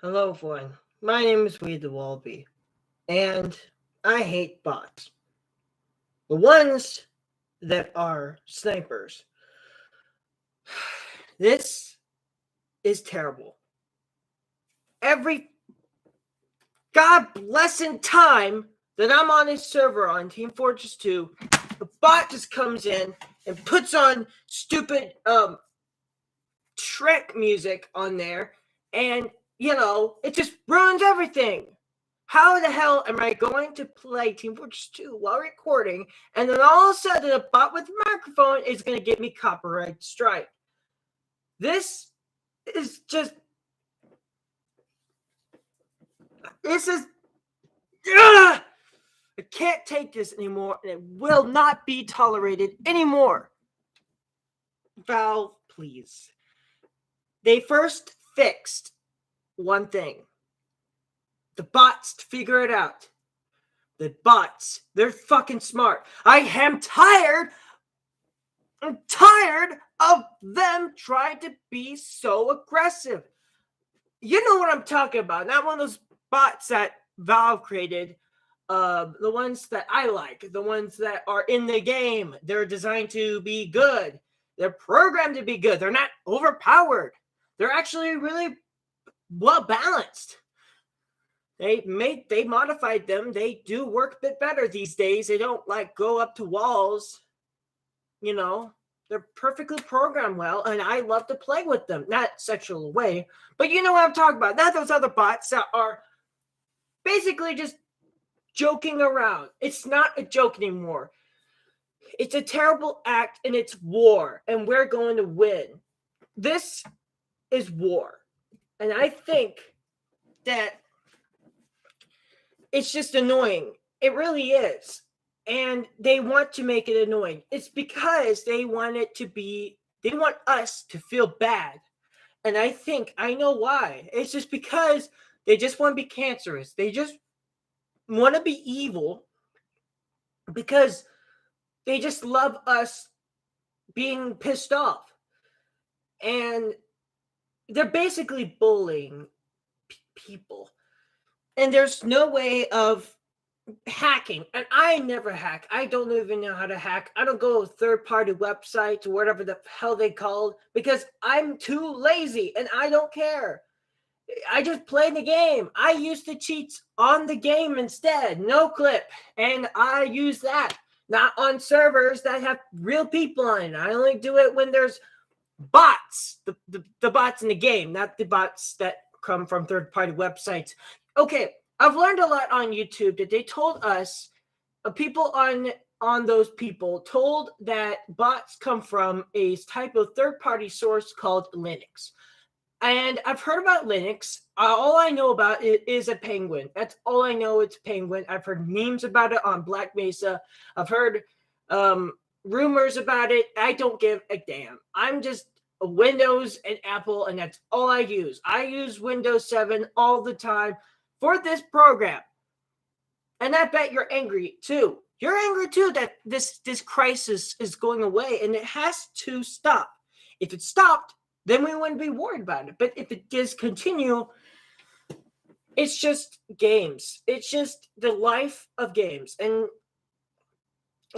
Hello, everyone. My name is Weed the Wallaby, and I hate bots. The ones that are snipers. This is terrible. Every god blessing time that I'm on a server on Team Fortress 2, the bot just comes in and puts on stupid Shrek music on there, and it just ruins everything. How the hell am I going to play Team Fortress 2 while recording, and then all of a sudden a bot with a microphone is going to give me copyright strike? This is just... This is... Ugh! I can't take this anymore, and it will not be tolerated anymore. Valve, please. They first fixed one thing. The bots to figure it out. The bots, they're fucking smart. I am tired. I'm tired of them trying to be so aggressive. You know what I'm talking about. Not one of those bots that Valve created. The ones that I like. The ones that are in the game. They're designed to be good. They're programmed to be good. They're not overpowered. They're actually really well balanced. They modified them. They do work a bit better these days. They don't go up to walls. They're perfectly programmed well, and I love to play with them. Not sexual way, but you know what I'm talking about. Not those other bots that are basically just joking around. It's not a joke anymore. It's a terrible act, and it's war, and we're going to win. This is war, and I think that it's just annoying. It really is. And they want to make it annoying. It's because they want us to feel bad. And I know why. It's just because they just want to be cancerous. They just want to be evil because they just love us being pissed off. And they're basically bullying people. And there's no way of hacking. And I never hack. I don't even know how to hack. I don't go to third-party websites or whatever the hell they called because I'm too lazy and I don't care. I just play the game. I use the cheats on the game instead. No clip. And I use that. Not on servers that have real people on it. I only do it when there's bots. The bots in the game, not the bots that come from third-party websites. Okay, I've learned a lot on YouTube that they told us, people on those people told that bots come from a type of third-party source called Linux. And I've heard about Linux. All I know about it is a penguin. That's all I know. It's penguin. I've heard memes about it on Black Mesa. I've heard rumors about it. I don't give a damn. I'm just Windows and Apple, and that's all I use. I use Windows 7 all the time for this program. And I bet you're angry too. You're angry too that this crisis is going away, and it has to stop. If it stopped, then we wouldn't be worried about it. But if it does continue, it's just games. It's just the life of games. And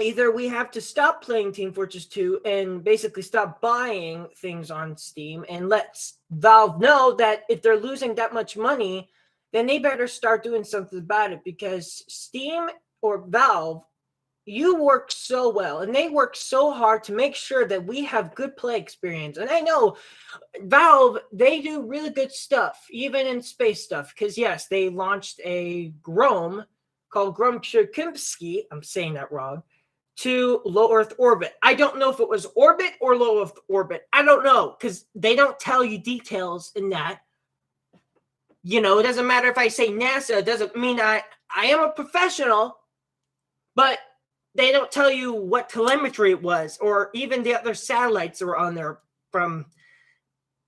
either we have to stop playing Team Fortress 2 and basically stop buying things on Steam and let Valve know that if they're losing that much money, then they better start doing something about it, because Steam or Valve, you work so well and they work so hard to make sure that we have good play experience. And I know Valve, they do really good stuff, even in space stuff, because yes, they launched a Grom called Grom Cherkinsky, I'm saying that wrong, to low Earth orbit. I don't know if it was orbit or low Earth orbit. I don't know, because they don't tell you details in that. It doesn't matter if I say NASA. It doesn't mean I am a professional, but they don't tell you what telemetry it was, or even the other satellites that were on there from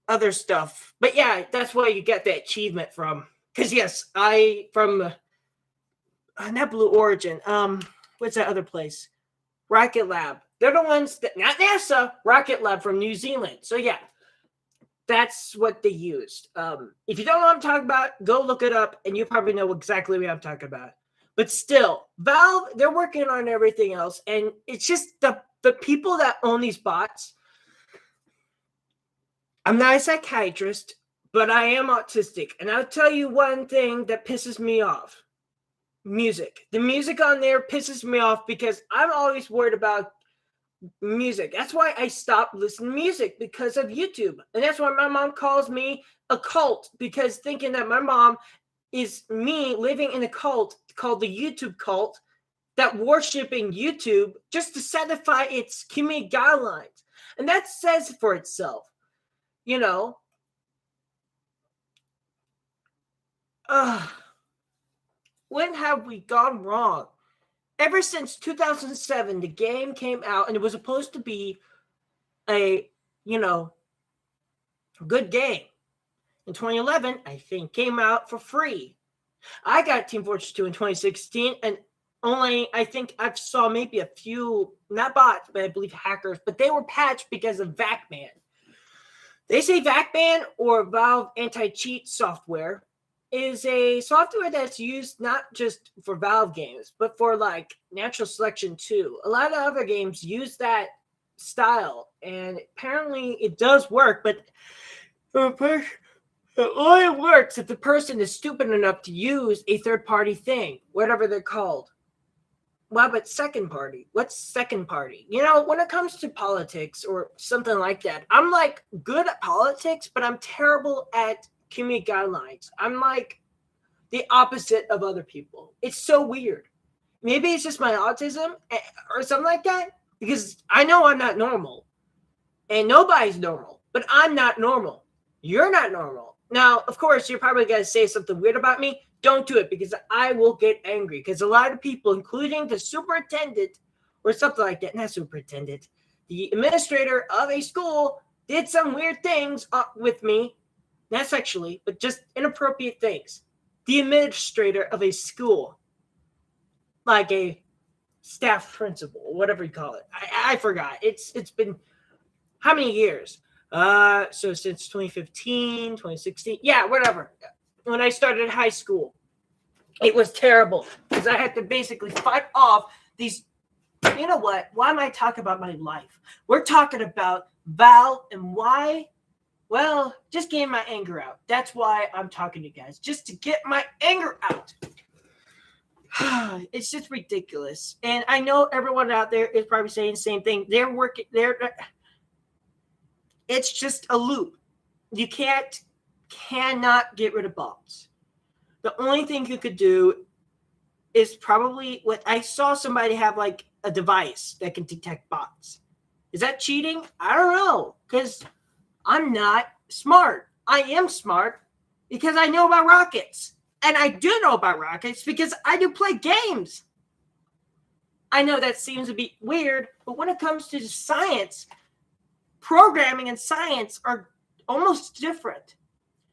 other stuff. But yeah, that's where you get the achievement from. Because yes, from not Blue Origin. What's that other place? Rocket Lab. They're the ones that, not NASA, Rocket Lab from New Zealand. So yeah, That's what they used. If you don't know what I'm talking about, go look it up, and you probably know exactly what I'm talking about. But still, Valve, they're working on everything else, and it's just the people that own these bots. I'm not a psychiatrist, but I am autistic, and I'll tell you one thing that pisses me off. Music. The music on there pisses me off because I'm always worried about music. That's why I stopped listening to music, because of YouTube. And that's why my mom calls me a cult, because thinking that my mom is me living in a cult called the YouTube cult, that worshiping YouTube just to satisfy its community guidelines. And that says for itself, you know. When have we gone wrong? Ever since 2007, the game came out, and it was supposed to be a, good game. In 2011, I think, came out for free. I got Team Fortress 2 in 2016, and I think I saw maybe a few, not bots, but I believe hackers, but they were patched because of VACBAN. They say VACBAN, or Valve Anti-Cheat Software, is a software that's used not just for Valve games, but for like Natural Selection 2. A lot of other games use that style, and apparently it does work, but it only works if the person is stupid enough to use a third-party thing, whatever they're called. Well, but second party. What's second party? When it comes to politics or something like that, I'm like good at politics, but I'm terrible at community guidelines. I'm like the opposite of other people. It's so weird. Maybe it's just my autism or something like that, because I know I'm not normal, and nobody's normal, but I'm not normal. You're not normal. Now, of course, you're probably going to say something weird about me. Don't do it, because I will get angry, because a lot of people, including the superintendent or something like that, not superintendent, the administrator of a school, did some weird things with me. Not sexually, but just inappropriate things. The administrator of a school, like a staff principal, whatever you call it. I forgot. It's been how many years? So since 2015, 2016. Yeah, whatever. When I started high school, it was terrible, because I had to basically fight off these. You know what? Why am I talking about my life? We're talking about Val and why. Well, just getting my anger out. That's why I'm talking to you guys, just to get my anger out. It's just ridiculous. And I know everyone out there is probably saying the same thing. It's just a loop. You cannot get rid of bots. The only thing you could do is probably what I saw somebody have, like a device that can detect bots. Is that cheating? I don't know, because I'm not smart. I am smart because I know about rockets. And I do know about rockets because I do play games. I know that seems to be weird, but when it comes to science, programming and science are almost different.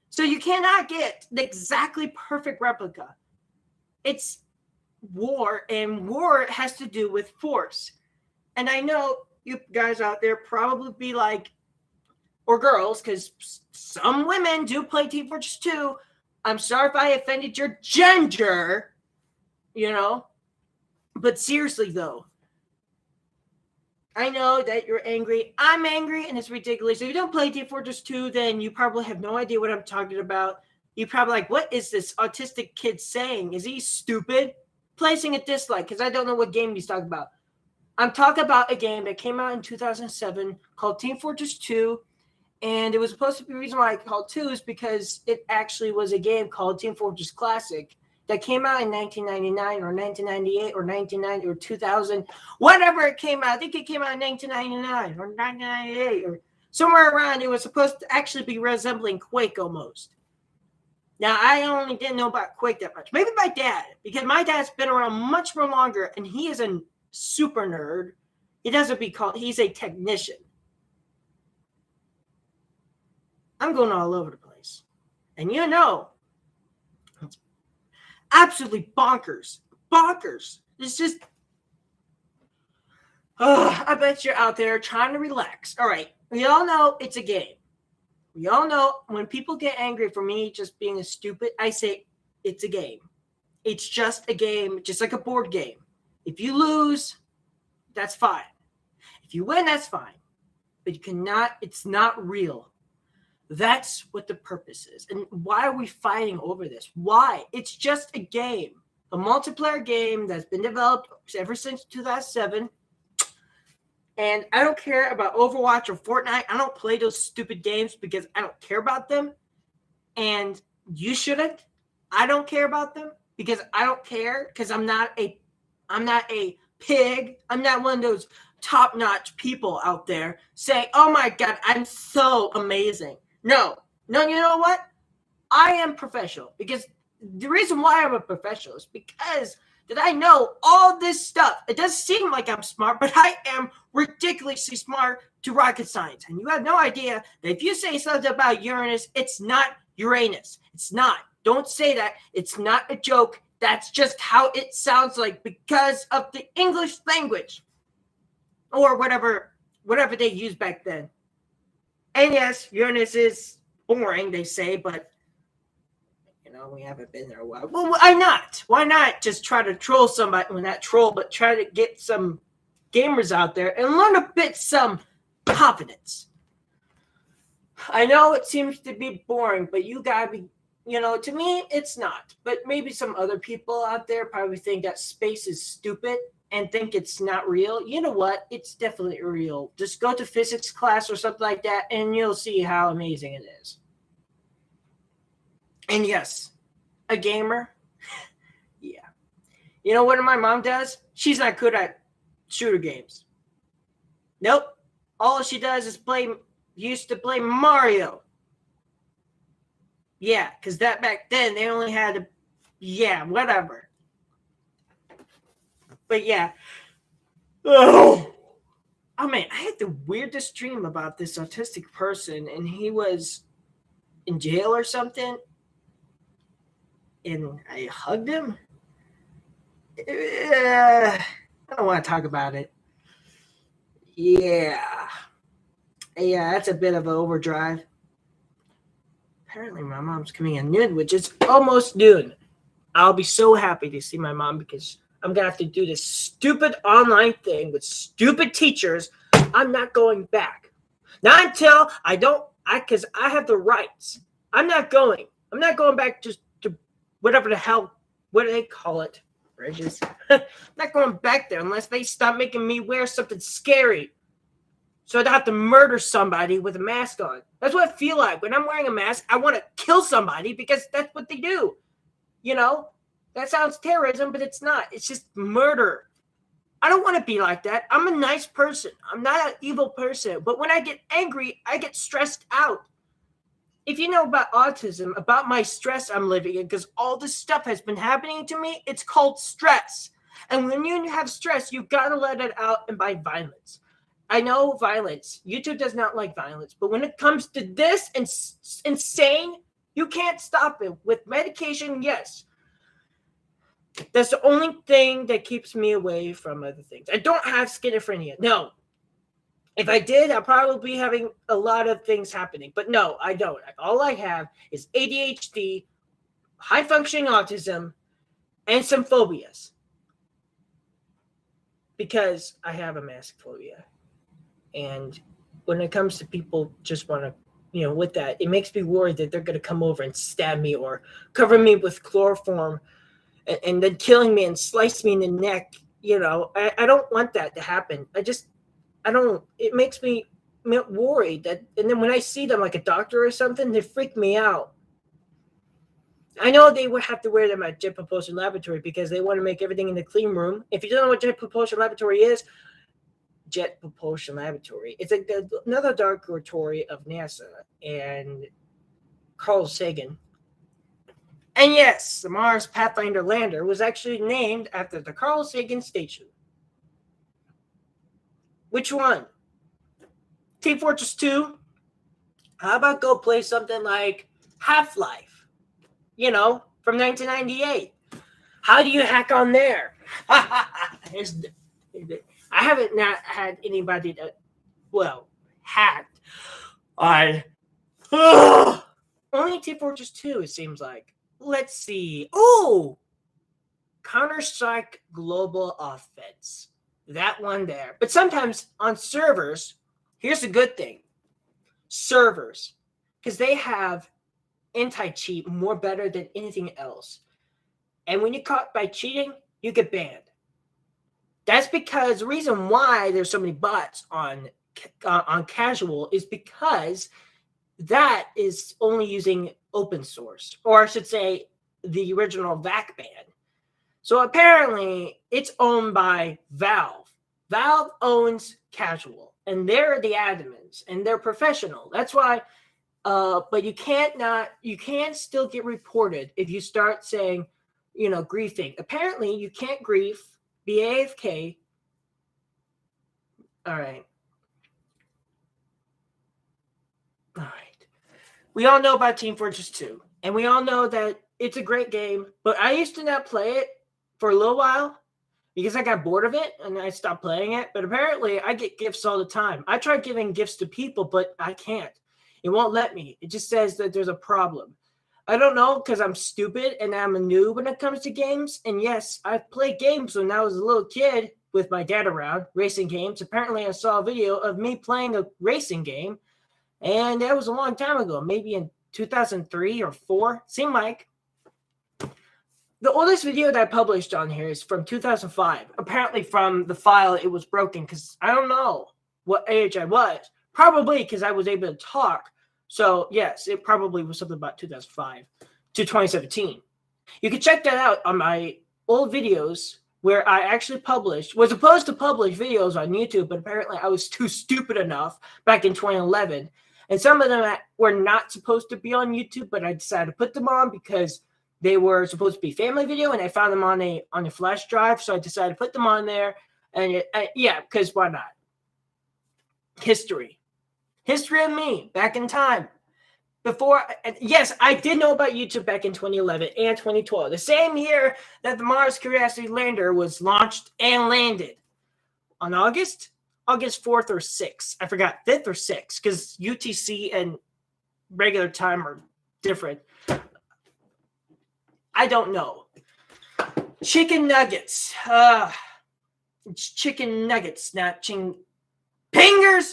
So you cannot get the exactly perfect replica. It's war, and war has to do with force. And I know you guys out there probably be like, or girls, because some women do play Team Fortress 2. I'm sorry if I offended your gender, But seriously, though, I know that you're angry. I'm angry, and it's ridiculous. If you don't play Team Fortress 2, then you probably have no idea what I'm talking about. You're probably like, what is this autistic kid saying? Is he stupid? Placing a dislike, because I don't know what game he's talking about. I'm talking about a game that came out in 2007 called Team Fortress 2. And it was supposed to be the reason why I called 2 is because it actually was a game called Team Fortress Classic that came out in 1999 or 1998 or 1990 or 2000, whatever it came out. I think it came out in 1999 or 1998 or somewhere around. It was supposed to actually be resembling Quake almost. Now, I only didn't know about Quake that much. Maybe my dad, because my dad's been around much more longer, and he is a super nerd. He's a technician. I'm going all over the place. And it's absolutely bonkers. Bonkers. It's just, I bet you're out there trying to relax. All right. We all know it's a game. We all know when people get angry for me just being a stupid, I say it's a game. It's just a game, just like a board game. If you lose, that's fine. If you win, that's fine. But you cannot, it's not real. That's what the purpose is. And why are we fighting over this? Why? It's just a game. A multiplayer game that's been developed ever since 2007. And I don't care about Overwatch or Fortnite. I don't play those stupid games because I don't care about them. And you shouldn't. I don't care about them because I don't care because I'm not a pig. I'm not one of those top-notch people out there saying, "Oh my God, I'm so amazing." No, you know what? I am professional because the reason why I'm a professional is because that I know all this stuff. It does seem like I'm smart, but I am ridiculously smart to rocket science. And you have no idea that if you say something about Uranus, it's not Uranus. It's not. Don't say that. It's not a joke. That's just how it sounds like because of the English language or whatever they used back then. And yes, Uranus is boring, they say, but we haven't been there a while. Well, why not? Why not just try to troll somebody? Well, not troll, but try to get some gamers out there and learn a bit some confidence. I know it seems to be boring, but you gotta be, to me, it's not. But maybe some other people out there probably think that space is stupid and think it's not real. You know what? It's definitely real. Just go to physics class or something like that, and you'll see how amazing it is. And yes, a gamer. Yeah. You know what my mom does? She's not good at shooter games. Nope. All she does is used to play Mario. Yeah, because that back then they only had whatever. But yeah. Oh man, I had the weirdest dream about this autistic person, and he was in jail or something. And I hugged him. I don't want to talk about it. Yeah, that's a bit of an overdrive. Apparently, my mom's coming at noon, which is almost noon. I'll be so happy to see my mom because I'm going to have to do this stupid online thing with stupid teachers. I'm not going back. Not until because I have the rights. I'm not going back just to whatever the hell, what do they call it? Bridges. I'm not going back there unless they stop making me wear something scary. So I don't have to murder somebody with a mask on. That's what I feel like. When I'm wearing a mask, I want to kill somebody because that's what they do. That sounds terrorism, but it's not. It's just murder. I don't want to be like that. I'm a nice person. I'm not an evil person. But when I get angry, I get stressed out. If you know about autism, about my stress I'm living in, because all this stuff has been happening to me, it's called stress. And when you have stress, you've got to let it out and by violence. I know violence. YouTube does not like violence. But when it comes to this insane, you can't stop it. With medication, yes. That's the only thing that keeps me away from other things. I don't have schizophrenia. No. If I did, I'd probably be having a lot of things happening. But no, I don't. All I have is ADHD, high-functioning autism, and some phobias. Because I have a mask phobia. And when it comes to people just want to, with that, it makes me worried that they're going to come over and stab me or cover me with chloroform and then killing me and slice me in the neck. I don't want that to happen. It makes me worried that, and then when I see them like a doctor or something, they freak me out. I know they would have to wear them at Jet Propulsion Laboratory because they want to make everything in the clean room. If you don't know what Jet Propulsion Laboratory is, Jet Propulsion Laboratory. It's like another laboratory of NASA and Carl Sagan. And yes, the Mars Pathfinder lander was actually named after the Carl Sagan station. Which one? Team Fortress 2? How about go play something like Half-Life? From 1998. How do you hack on there? I haven't not had anybody that, hacked on Ugh! Only Team Fortress 2, it seems like. Let's see. Oh! Counter-Strike Global Offense. That one there. But sometimes on servers, here's a good thing. Servers. Because they have anti-cheat more better than anything else. And when you're caught by cheating, you get banned. That's because the reason why there's so many bots on casual is because that is only using open source, or I should say the original VAC ban. So apparently it's owned by Valve. Valve owns casual, and they're the admins, and they're professional. That's why, but you can't still get reported if you start saying, griefing. Apparently you can't grief, be AFK. All right. We all know about Team Fortress 2, and we all know that it's a great game, but I used to not play it for a little while because I got bored of it and I stopped playing it. But apparently I get gifts all the time. I try giving gifts to people, but I can't. It won't let me. It just says that there's a problem. I don't know, because I'm stupid and I'm a noob when it comes to games. And yes, I've played games when I was a little kid with my dad around, racing games. Apparently I saw a video of me playing a racing game, and that was a long time ago, maybe in 2003 or 4. Seemed like. The oldest video that I published on here is from 2005. Apparently from the file, it was broken because I don't know what age I was. Probably because I was able to talk. So, yes, it probably was something about 2005 to 2017. You can check that out on my old videos where I actually was supposed to publish videos on YouTube, but apparently I was too stupid enough back in 2011. And some of them were not supposed to be on YouTube, but I decided to put them on because they were supposed to be family video, and I found them on a flash drive, so I decided to put them on there. And yeah, because why not? History of me back in time. Before, yes, I did know about YouTube back in 2011 and 2012, the same year that the Mars Curiosity lander was launched and landed on August 4th or 6th. I forgot, 5th or 6th, because UTC and regular time are different. I don't know. Chicken nuggets. It's chicken nuggets, not pingers.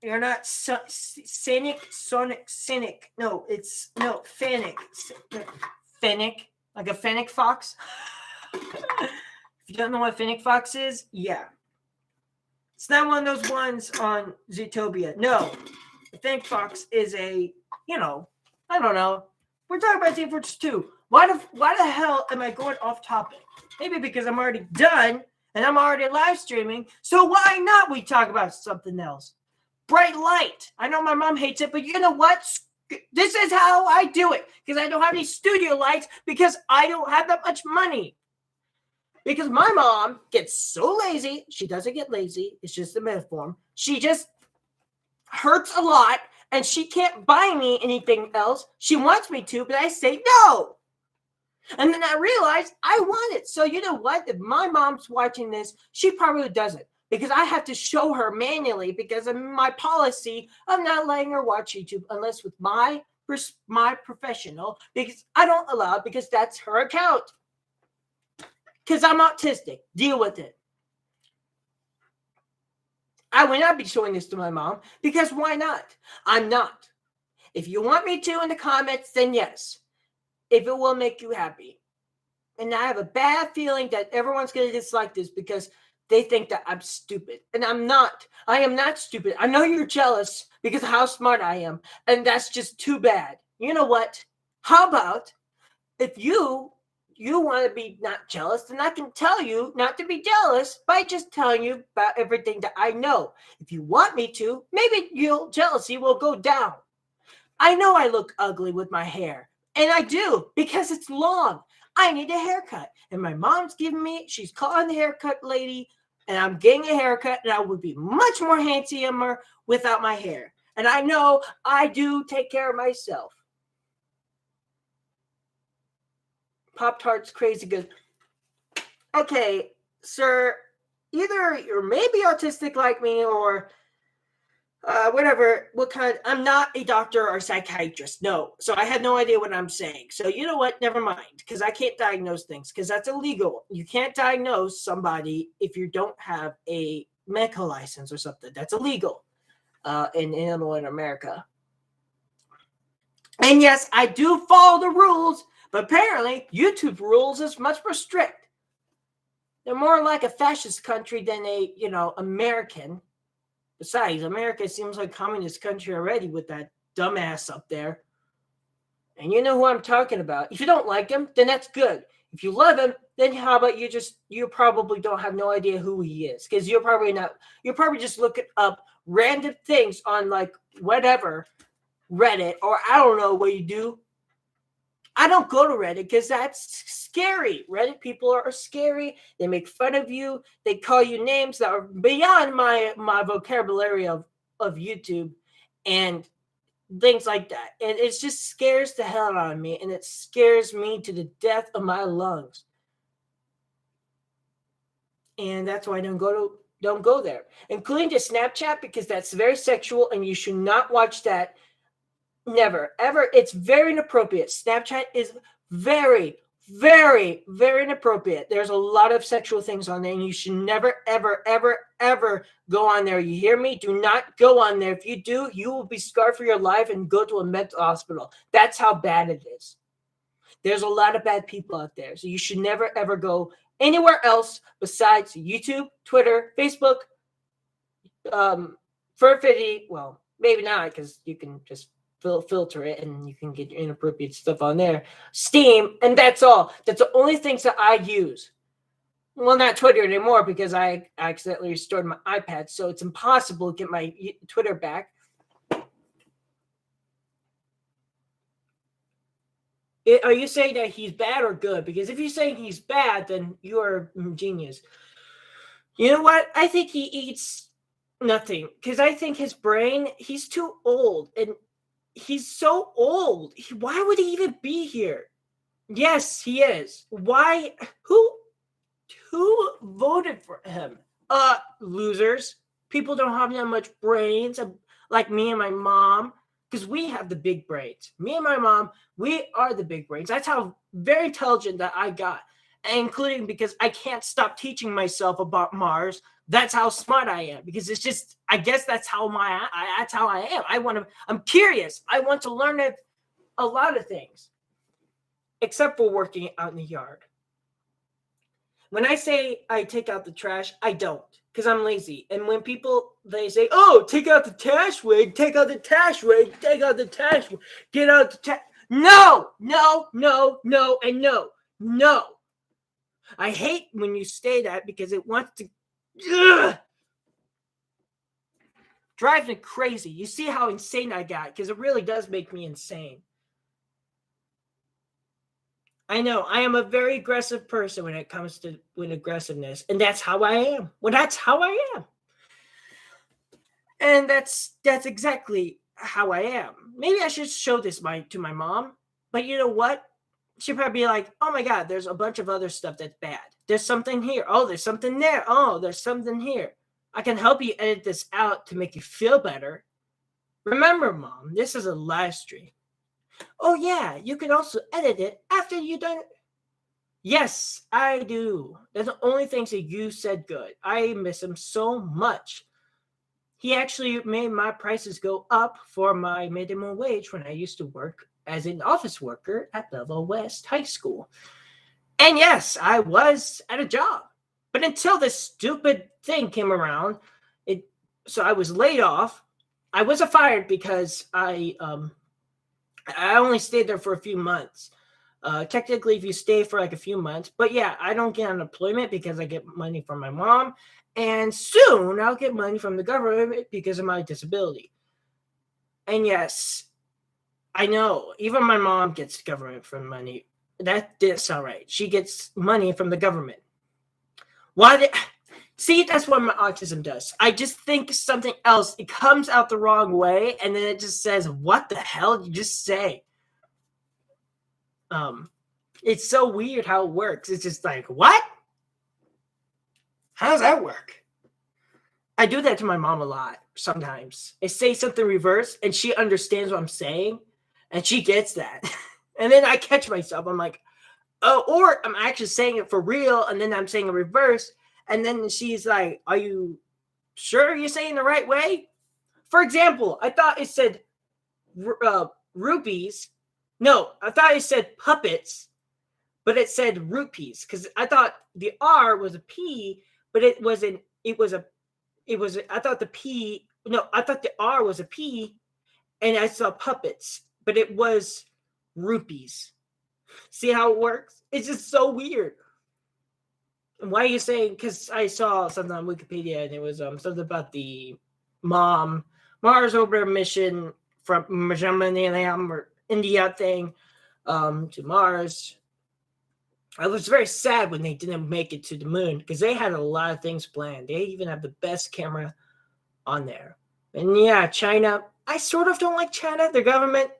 You're not cynic. No, it's fennec. Fennec, like a fennec fox. If you don't know what fennec fox is, yeah. It's not one of those ones on Zootopia. No, the fennec fox is I don't know. We're talking about Team Fortress 2. Why the hell am I going off topic? Maybe because I'm already done and I'm already live streaming. So why not we talk about something else? Bright light. I know my mom hates it, but you know what? This is how I do it. Because I don't have any studio lights because I don't have that much money. Because my mom gets so lazy. She doesn't get lazy. It's just a metaphor. She just hurts a lot. And she can't buy me anything else. She wants me to, but I say no. And then I realize I want it. So you know what? If my mom's watching this, she probably doesn't. Because I have to show her manually because of my policy of not letting her watch YouTube unless with my professional, because I don't allow it because that's her account. Because I'm autistic. Deal with it. I will not be showing this to my mom because why not? I'm not. If you want me to in the comments, then yes. If it will make you happy. And I have a bad feeling that everyone's going to dislike this because they think that I'm stupid. And I'm not. I am not stupid. I know you're jealous because of how smart I am. And that's just too bad. You know what? How about if you want to be not jealous, then I can tell you not to be jealous by just telling you about everything that I know. If you want me to, maybe your jealousy will go down. I know I look ugly with my hair. And I do because it's long. I need a haircut. And my mom's giving me, she's calling the haircut lady, and I'm getting a haircut, and I would be much more handsomer without my hair. And I know I do take care of myself. Pop-Tart's crazy good. Okay, sir, either you're maybe autistic like me, or what kind, I'm not a doctor or psychiatrist, no, so I had no idea what I'm saying. So you know what, never mind, because I can't diagnose things, because that's illegal. You can't diagnose somebody if you don't have a medical license or something. That's illegal in Illinois and America. And yes, I do follow the rules, but apparently YouTube rules is much more strict. They're more like a fascist country than a, American. Besides, America seems like a communist country already with that dumbass up there. And you know who I'm talking about. If you don't like him, then that's good. If you love him, then how about you probably don't have no idea who he is. Because you're probably just looking up random things on like whatever, Reddit, or I don't know what you do. I don't go to Reddit because that's scary. Reddit people are scary. They make fun of you. They call you names that are beyond my vocabulary of YouTube and things like that. And it just scares the hell out of me, and it scares me to the death of my lungs. And that's why I don't go there, including to Snapchat, because that's very sexual and you should not watch that. Never, ever. It's very inappropriate. Snapchat is very, very, very inappropriate. There's a lot of sexual things on there, and you should never, ever, ever, ever go on there. You hear me? Do not go on there. If you do, you will be scarred for your life and go to a mental hospital. That's how bad it is. There's a lot of bad people out there. So you should never, ever go anywhere else besides YouTube, Twitter, Facebook, Furfitty. Well, maybe not, because you can just filter it and you can get your inappropriate stuff on there. Steam, and that's all. That's the only things that I use. Well, not Twitter anymore because I accidentally restored my iPad, so it's impossible to get my Twitter back. Are you saying that he's bad or good? Because if you're saying he's bad, then you're a genius. You know what? I think he eats nothing, because I think his brain, he's too old, and he's so old. Why would he even be here? Yes, he is. Why? Who voted for him? Losers. People don't have that much brains, like me and my mom, because we have the big brains. Me and my mom, we are the big brains. That's how very intelligent that I got, including because I can't stop teaching myself about Mars. That's how smart I am, because it's just, I guess that's how that's how I am. I'm curious. I want to learn a lot of things, except for working out in the yard. When I say I take out the trash, I don't, because I'm lazy. And when they say, oh, take out the trash rig, take out the trash rig, take out the trash rig, get out the trash. No, no, no, no, and no, no. I hate when you say that, because it wants to drive me crazy. You see how insane I got, because it really does make me insane. I know I am a very aggressive person when it comes to aggressiveness, and that's how I am. Well, that's how I am, and that's exactly how I am. Maybe I should show this to my mom, but you know what? She'd probably be like, "Oh my God, there's a bunch of other stuff that's bad. There's something here. Oh, there's something there. Oh, there's something here. I can help you edit this out to make you feel better. Remember, Mom, this is a live stream. Oh yeah, you can also edit it after you're done." Yes, I do. That's the only things that you said good. I miss him so much. He actually made my prices go up for my minimum wage when I used to work as an office worker at Bevel West High School. And yes, I was at a job. But until this stupid thing came around, so I was laid off. I wasn't fired because I only stayed there for a few months. Technically, if you stay for like a few months, but yeah, I don't get unemployment because I get money from my mom, and soon I'll get money from the government because of my disability. And yes, I know even my mom gets government from money. That didn't sound right. She gets money from the government. See, that's what my autism does. I just think something else. It comes out the wrong way, and then it just says, "What the hell did you just say?" It's so weird how it works. It's just like, what? How does that work? I do that to my mom a lot sometimes. I say something reverse and she understands what I'm saying and she gets that. And then I catch myself. I'm like, oh, or I'm actually saying it for real and then I'm saying a reverse. And then she's like, are you sure you're saying the right way? For example, I thought it said rupees. No, I thought it said puppets, but it said rupees because I thought the R was a P, but it wasn't. I thought the P. No, I thought the R was a P, and I saw puppets, but it was rupees. See how it works? It's just so weird. And why are you saying? Because I saw something on Wikipedia, and it was something about the Mars orbiter mission from India thing to Mars. I was very sad when they didn't make it to the moon because they had a lot of things planned. They even have the best camera on there. And yeah, China, I sort of don't like China, their government.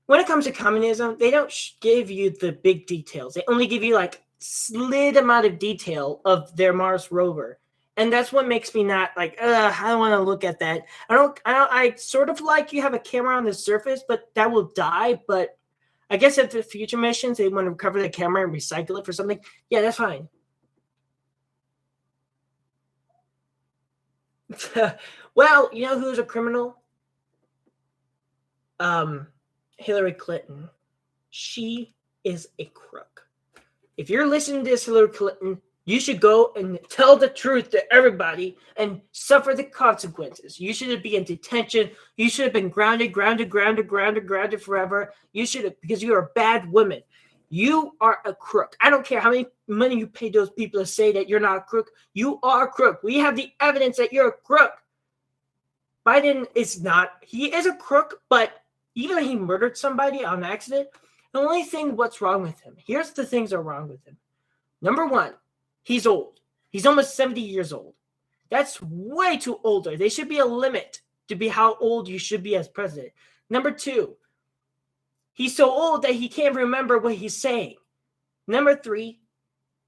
When it comes to communism, they don't give you the big details. They only give you like slight amount of detail of their Mars rover. And that's what makes me not like, I don't want to look at that. I sort of like you have a camera on the surface, but that will die. But I guess if the future missions, they want to recover the camera and recycle it for something, yeah, that's fine. Well, you know who's a criminal? Hillary Clinton. She is a crook. If you're listening to this, Hillary Clinton, you should go and tell the truth to everybody and suffer the consequences. You shouldn't be in detention. You should have been grounded forever. You should have, because you're a bad woman. You are a crook. I don't care how many money you pay those people to say that you're not a crook. You are a crook. We have the evidence that you're a crook. Biden is not. He is a crook, but even though he murdered somebody on accident, the only thing what's wrong with him, here's the things that are wrong with him. Number one, he's old. He's almost 70 years old. That's way too older. There should be a limit to be how old you should be as president. Number two, he's so old that he can't remember what he's saying. Number three,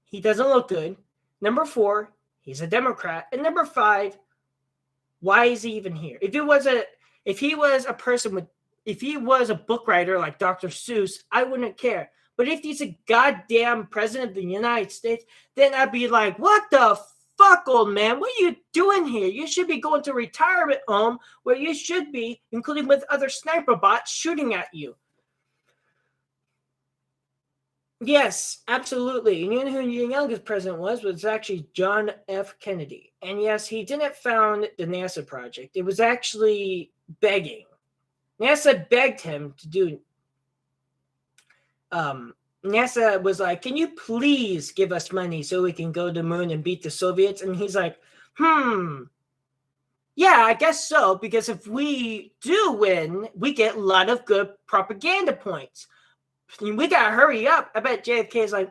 he doesn't look good. Number four, he's a Democrat. And number five, why is he even here? If he was a book writer like Dr. Seuss, I wouldn't care. But if he's a goddamn president of the United States, then I'd be like, what the fuck, old man? What are you doing here? You should be going to a retirement home where you should be, including with other sniper bots shooting at you. Yes, absolutely. And you know who the youngest president was actually John F. Kennedy. And yes, he didn't found the NASA project. It was actually begging. NASA begged him to do. NASA was like, can you please give us money so we can go to the moon and beat the Soviets? And he's like, yeah, I guess so. Because if we do win, we get a lot of good propaganda points. We got to hurry up. I bet JFK is like,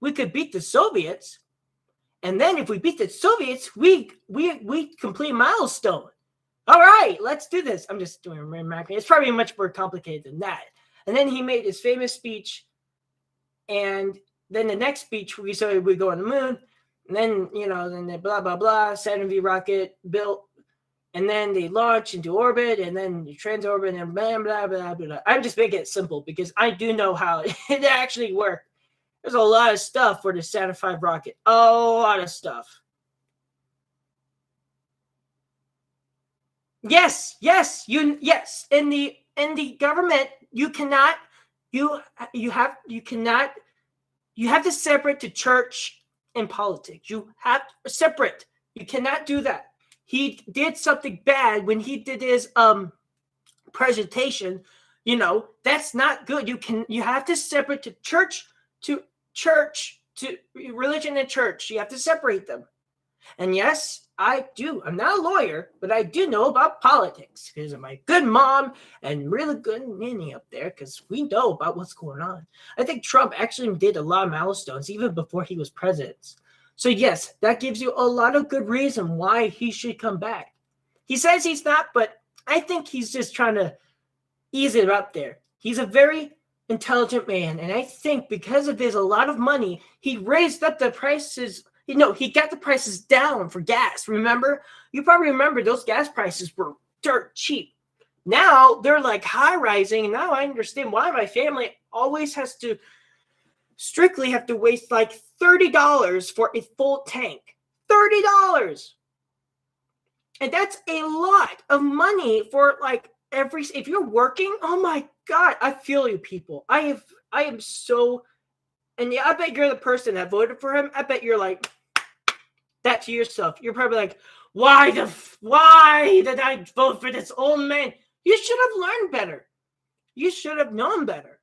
we could beat the Soviets. And then if we beat the Soviets, we complete a milestone. All right, let's do this. I'm just doing a remark. It's probably much more complicated than that. And then he made his famous speech. And then the next speech, we said we go on the moon. And then, then the blah, blah, blah, Saturn V rocket built. And then they launch into orbit. And then you transorbit and blah, blah, blah, blah. I'm just making it simple because I do know how it actually worked. There's a lot of stuff for the Saturn V rocket. A lot of stuff. Yes. In the government, you cannot to separate the church and politics. You have to separate. You cannot do that. He did something bad when he did his presentation. That's not good. You have to separate the church to religion and church. You have to separate them. And yes, I do. I'm not a lawyer, but I do know about politics because of my good mom and really good nanny up there because we know about what's going on. I think Trump actually did a lot of milestones even before he was president. So yes, that gives you a lot of good reason why he should come back. He says he's not, but I think he's just trying to ease it up there. He's a very intelligent man, and I think because of his a lot of money, he raised up the prices He got the prices down for gas. Remember? You probably remember those gas prices were dirt cheap. Now they're like high rising. And now I understand why my family always has to strictly have to waste like $30 for a full tank. $30. And that's a lot of money for like if you're working. Oh my God, I feel you, people. I am so, and yeah, I bet you're the person that voted for him. I bet you're like that to yourself. You're probably like, why did I vote for this old man? You should have learned better. You should have known better.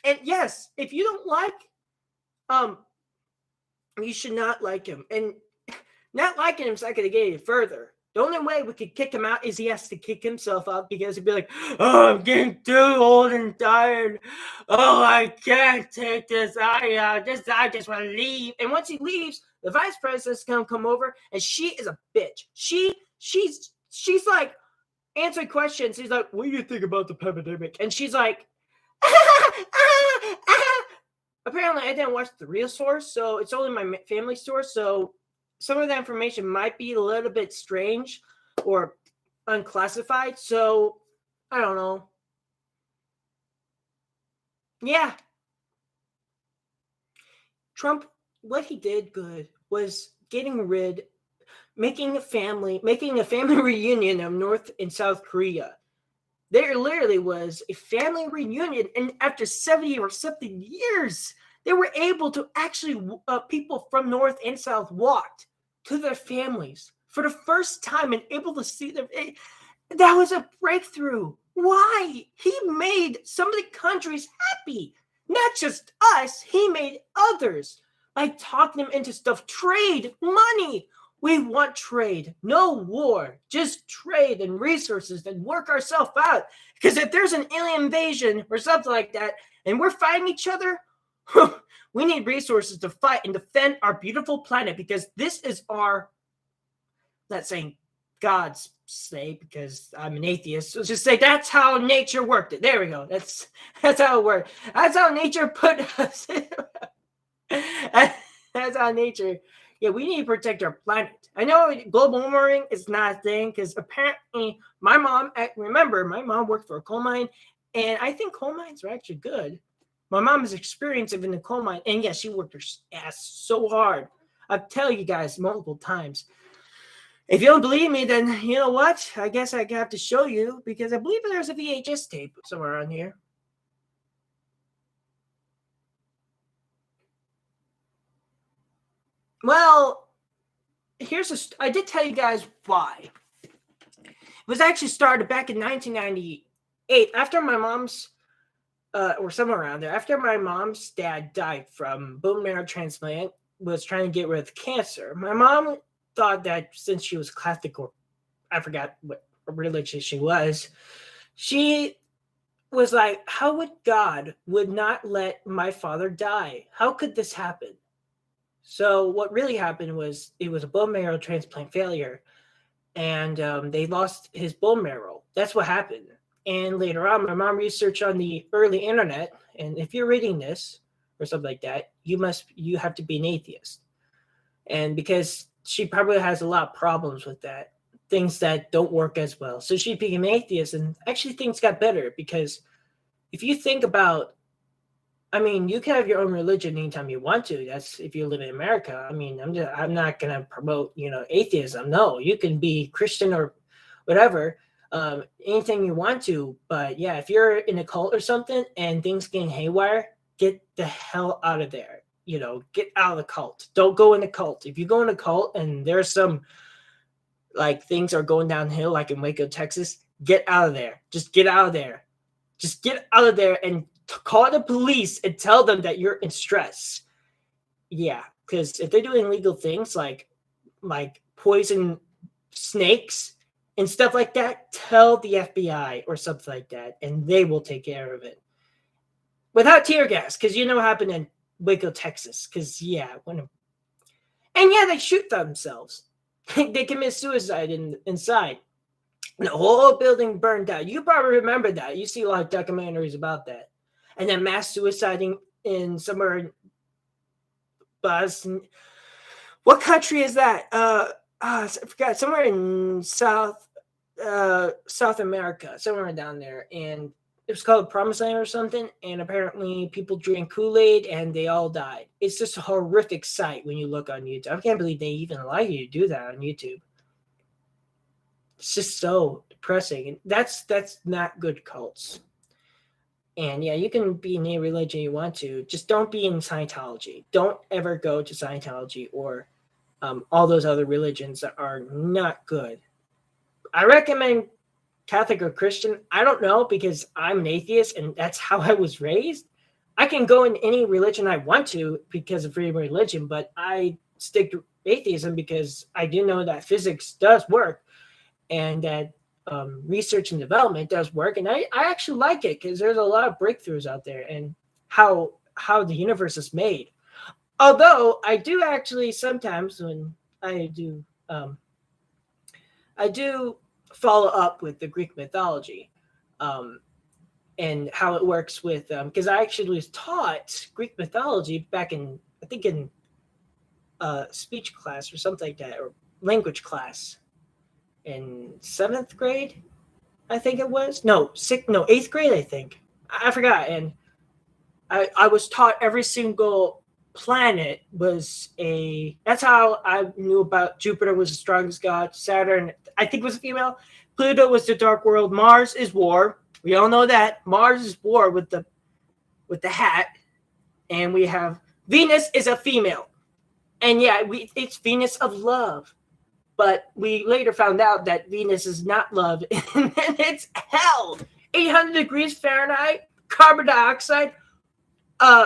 And yes, if you don't like, you should not like him. And not liking him is not going to get any further. The only way we could kick him out is he has to kick himself out, because he'd be like, oh, I'm getting too old and tired. Oh, I can't take this. I just want to leave. And once he leaves, the vice president's going to come over, and she is a bitch. She's like answering questions. He's like, what do you think about the pandemic? And she's like, apparently I didn't watch the real source, so it's only my family source, so some of the information might be a little bit strange or unclassified, so I don't know. Yeah. Trump, what he did good was making a family reunion of North and South Korea. There literally was a family reunion, and after 70 or something years, they were able to actually, people from North and South walked to their families for the first time and able to see them. That was a breakthrough. Why? He made some of the countries happy. Not just us, he made others by talking them into stuff. Trade, money. We want trade, no war, just trade and resources and work ourselves out. Because if there's an alien invasion or something like that, and we're fighting each other, we need resources to fight and defend our beautiful planet, because this is our, not saying God's say, because I'm an atheist, so just say that's how nature worked. There we go. That's how it worked. That's how nature put us. That's how nature. Yeah, we need to protect our planet. I know global warming is not a thing, because apparently my mom worked for a coal mine, and I think coal mines are actually good. My mom has experience in the coal mine, and yes, she worked her ass so hard. I've tell you guys multiple times. If you don't believe me, then you know what? I guess I have to show you, because I believe there's a VHS tape somewhere on here. Well, I did tell you guys why. It was actually started back in 1998 after my mom's, or somewhere around there, after my mom's dad died from bone marrow transplant, was trying to get rid of cancer. My mom thought that since she was Catholic, or I forgot what religion she was like, how would God would not let my father die? How could this happen? So what really happened was it was a bone marrow transplant failure, and they lost his bone marrow. That's what happened. And later on, my mom researched on the early internet, and if you're reading this or something like that, you have to be an atheist. And because she probably has a lot of problems with that, things that don't work as well. So she became an atheist, and actually things got better, because if you think about, I mean, you can have your own religion anytime you want to. That's if you live in America. I mean, I'm not going to promote, atheism. No, you can be Christian or whatever, anything you want to. But yeah, if you're in a cult or something and things getting haywire, get the hell out of there. Get out of the cult. Don't go in the cult. If you go in a cult and there's some, like, things are going downhill, like in Waco, Texas, get out of there. Just get out of there. Just get out of there and call the police and tell them that you're in stress. Yeah, because if they're doing illegal things like poison snakes and stuff like that, tell the FBI or something like that, and they will take care of it. Without tear gas, because you know what happened in Waco, Texas. Because, yeah, they shoot themselves. They commit suicide inside. And the whole building burned down. You probably remember that. You see a lot of documentaries about that. And then mass suiciding in somewhere in Bosnia. What country is that? I forgot. Somewhere in South America, somewhere down there, and it was called Promised Land or something. And apparently, people drank Kool-Aid and they all died. It's just a horrific sight when you look on YouTube. I can't believe they even allow you to do that on YouTube. It's just so depressing, and that's not good cults. And yeah, you can be in any religion you want to. Just don't be in Scientology. Don't ever go to Scientology or all those other religions that are not good. I recommend Catholic or Christian. I don't know because I'm an atheist and that's how I was raised. I can go in any religion I want to because of freedom of religion, but I stick to atheism because I do know that physics does work and that research and development does work. And I actually like it because there's a lot of breakthroughs out there and how the universe is made. Although I do actually sometimes when I do follow up with the Greek mythology and how it works with because I actually was taught Greek mythology back in I think in speech class or something like that or language class in 7th grade. I think it was eighth grade. I think I forgot, and I was taught every single planet was a. That's how I knew about Jupiter was the strongest god. Saturn, I think, was a female. Pluto was the dark world. Mars is war. We all know that Mars is war with the hat, and we have Venus is a female, and yeah, it's Venus of love. But we later found out that Venus is not love, and it's hell. 800 degrees Fahrenheit, carbon dioxide,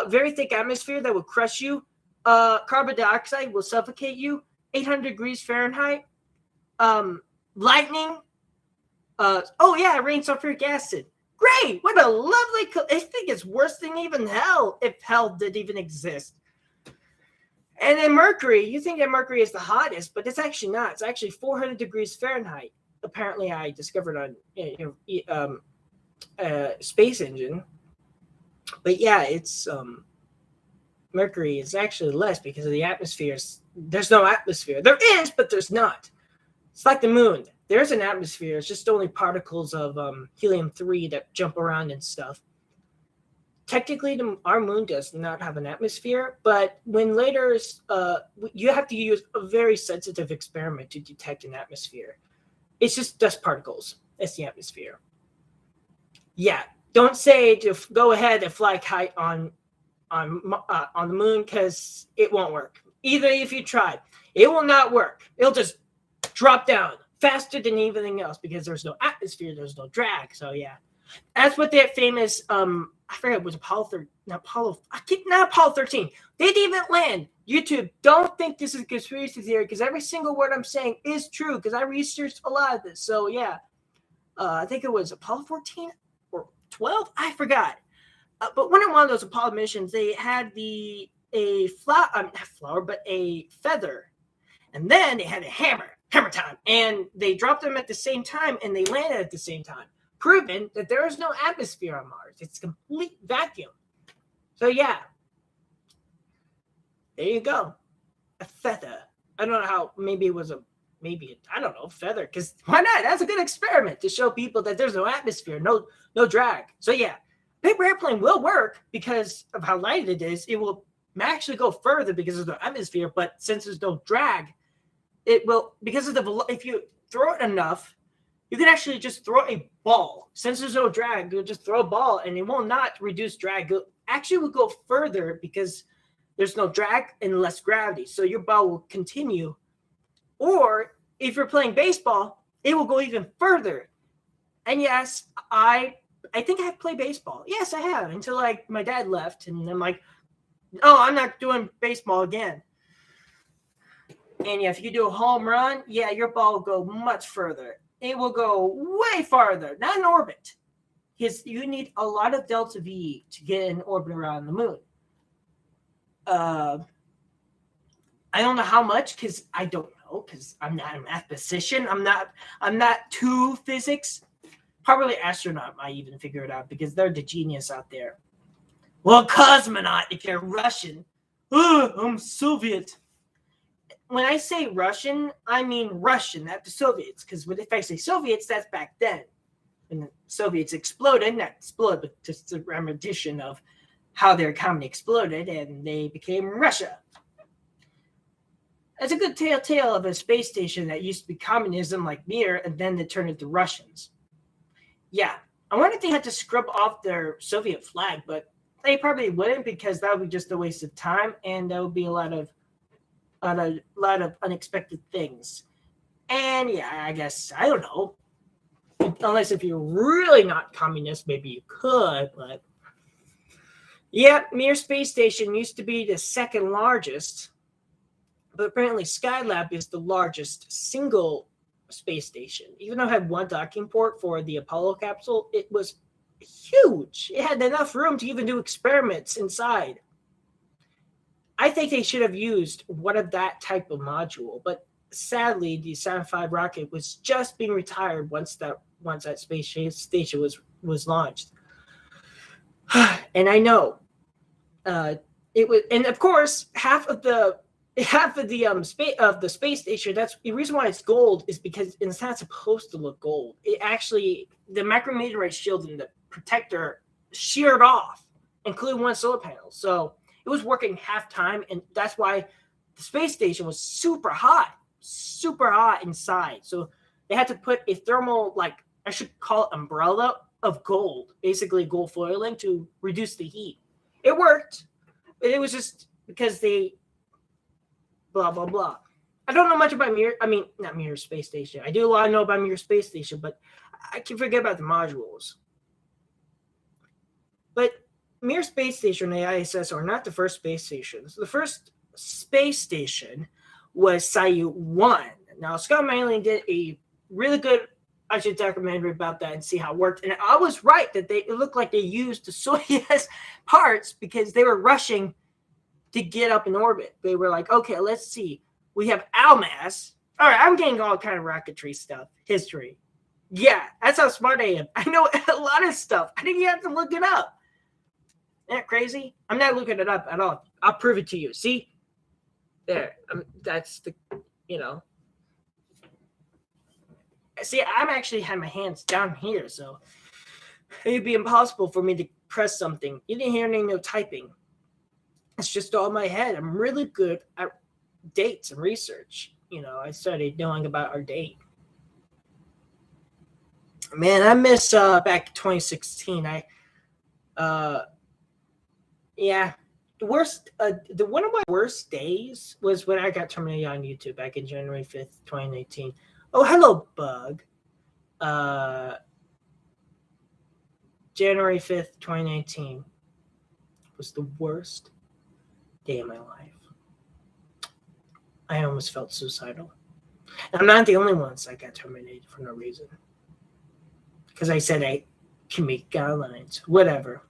very thick atmosphere that will crush you. Carbon dioxide will suffocate you. 800 degrees Fahrenheit. Lightning. Rain sulfuric acid. Great! What a lovely. I think it's worse than even hell, if hell did even exist. And then Mercury, you think that Mercury is the hottest, but it's actually not. It's actually 400 degrees Fahrenheit. Apparently, I discovered on Space Engine. But yeah, it's Mercury is actually less because of the atmosphere. There's no atmosphere. There is, but there's not. It's like the moon. There's an atmosphere. It's just only particles of helium-3 that jump around and stuff. Technically, our moon does not have an atmosphere, but when later, you have to use a very sensitive experiment to detect an atmosphere. It's just dust particles. That's the atmosphere. Yeah, don't say to go ahead and fly kite on the moon because it won't work. Even if you try, it will not work. It'll just drop down faster than anything else because there's no atmosphere, there's no drag. So yeah, that's what that famous I forget it was Apollo 13. They didn't even land. YouTube, don't think this is a conspiracy theory because every single word I'm saying is true because I researched a lot of this. So yeah, I think it was Apollo 14 or 12. I forgot. But one of those Apollo missions, they had a feather, and then they had a hammer time, and they dropped them at the same time, and they landed at the same time. Proven that there is no atmosphere on Mars. It's complete vacuum. So yeah, there you go. A feather. I don't know how. Maybe it was I don't know, feather. Because why not? That's a good experiment to show people that there's no atmosphere, no drag. So yeah, paper airplane will work because of how light it is. It will actually go further because there's no atmosphere. But since there's no drag, it will because of if you throw it enough. You can actually just throw a ball. Since there's no drag, you'll just throw a ball and it will not reduce drag. It actually will go further because there's no drag and less gravity. So your ball will continue. Or if you're playing baseball, it will go even further. And yes, I think I've played baseball. Yes, I have until like my dad left. And I'm like, oh, I'm not doing baseball again. And yeah, if you do a home run, yeah, your ball will go much further. It will go way farther, not in orbit. Because you need a lot of delta V to get in orbit around the moon. I don't know how much because I don't know because I'm not a mathematician. I'm not too physics. Probably astronaut might even figure it out because they're the genius out there. Well, cosmonaut if you're Russian. I'm Soviet. when I say Russian, I mean Russian, not the Soviets. Because if I say Soviets, that's back then. When the Soviets exploded, not exploded, but just a repetition of how their economy exploded, and they became Russia. It's a good tale of a space station that used to be communism like Mir, and then they turned into Russians. Yeah, I wonder if they had to scrub off their Soviet flag, but they probably wouldn't, because that would be just a waste of time, and there would be a lot of unexpected things. And yeah, I guess I don't know. Unless if you're really not communist, maybe you could, but yeah, Mir Space Station used to be the second largest, but apparently Skylab is the largest single space station. Even though it had one docking port for the Apollo capsule, it was huge. It had enough room to even do experiments inside. I think they should have used one of that type of module, but sadly, the Saturn V rocket was just being retired once that space station was launched. And I know it was, and of course, half of the space station. That's the reason why it's gold, is because it's not supposed to look gold. It actually, the micrometeorite shield and the protector sheared off, including one solar panel. So it was working half time, and that's why the space station was super hot inside. So they had to put a thermal, like I should call it, umbrella of gold, basically gold foiling, to reduce the heat. It worked, but it was just because they blah blah blah. I don't know much about Mir. I mean, not Mir Space Station. I do a lot know about Mir Space Station, but I can forget about the modules. But Mir Space Station and the ISS are not the first space stations. The first space station was Salyut 1. Now, Scott Manley did a really good, I should documentary about that and see how it worked. And I was right that it looked like they used the Soyuz parts because they were rushing to get up in orbit. They were like, okay, let's see. We have Almaz. All right, I'm getting all kind of rocketry stuff, history. Yeah, that's how smart I am. I know a lot of stuff. I didn't even have to look it up. Isn't that crazy? I'm not looking it up at all. I'll prove it to you. See? There. That's the, See, I'm actually had my hands down here, so it'd be impossible for me to press something. You didn't hear any no typing. It's just all in my head. I'm really good at dates and research. I started knowing about our date. Man, I miss back in 2016. One of my worst days was when I got terminated on YouTube back in January 5th, 2018. Oh, hello, Bug. January 5th, 2019 was the worst day of my life. I almost felt suicidal. And I'm not the only one that got terminated for no reason. Because I said I can make guidelines, whatever.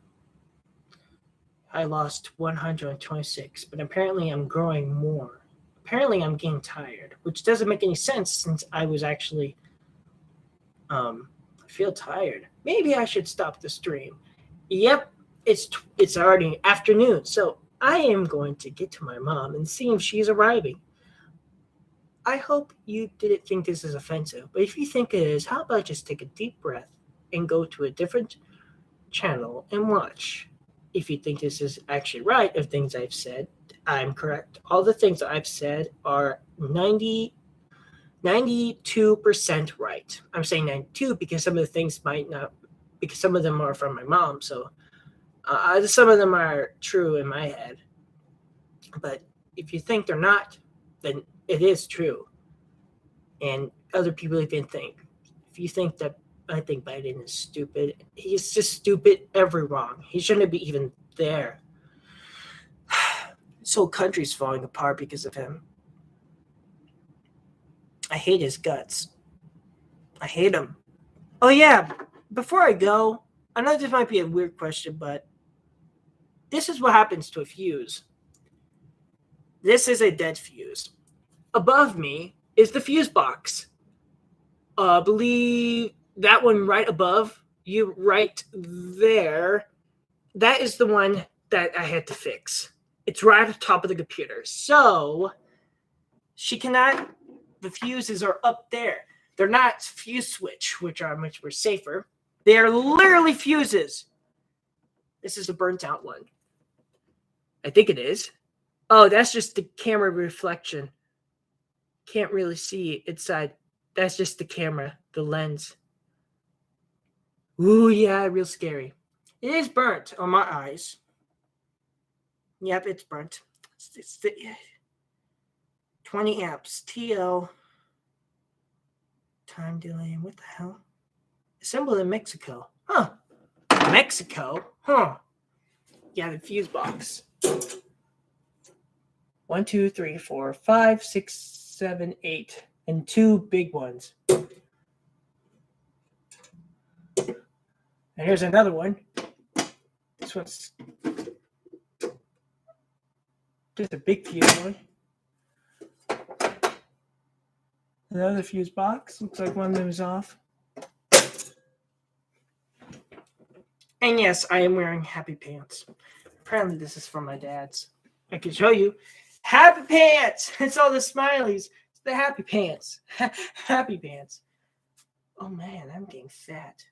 I lost 126, but apparently I'm growing more. Apparently I'm getting tired, which doesn't make any sense since I was actually, I feel tired. Maybe I should stop the stream. Yep, it's already afternoon, so I am going to get to my mom and see if she's arriving. I hope you didn't think this is offensive, but if you think it is, how about just take a deep breath and go to a different channel and watch. If you think this is actually right of things I've said, I'm correct. All the things that I've said are 92% right. I'm saying 92 because some of the things might not, because some of them are from my mom. So some of them are true in my head. But if you think they're not, then it is true. And other people even think. If you think that I think Biden is stupid, he's just stupid every wrong. He shouldn't be even there. This whole country's falling apart because of him. I hate his guts. I hate him. Oh yeah, before I go, I know this might be a weird question, but this is what happens to a fuse. This is a dead fuse. Above me is the fuse box. I believe that one right above you, right there, that is the one that I had to fix. It's right at the top of the computer. So She cannot. The fuses are up there. They're not fuse switch, which are much more safer. They are literally fuses. This is a burnt out one. I think it is. Oh, that's just the camera reflection. Can't really see inside. That's just the camera, the lens. Ooh, yeah, real scary. It is burnt on my eyes. Yep, it's burnt. It's the 20 amps. TL. Time delay. What the hell? Assembled in Mexico. Huh. Mexico? Huh. Yeah, the fuse box. 1, 2, 3, 4, 5, 6, 7, 8. And 2 big ones. And here's another one. This one's just a big fuse one. Another fuse box. Looks like one of them is off. And yes, I am wearing happy pants. Apparently this is from my dad's. I can show you. Happy pants! It's all the smileys. It's the happy pants. Happy pants. Oh man, I'm getting fat.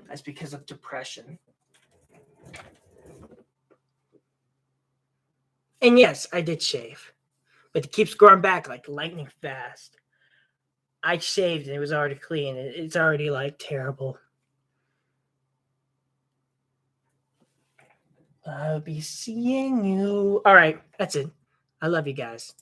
That's because of depression. And yes, I did shave. But it keeps growing back like lightning fast. I shaved and it was already clean. It's already like terrible. I'll be seeing you. All right, that's it. I love you guys.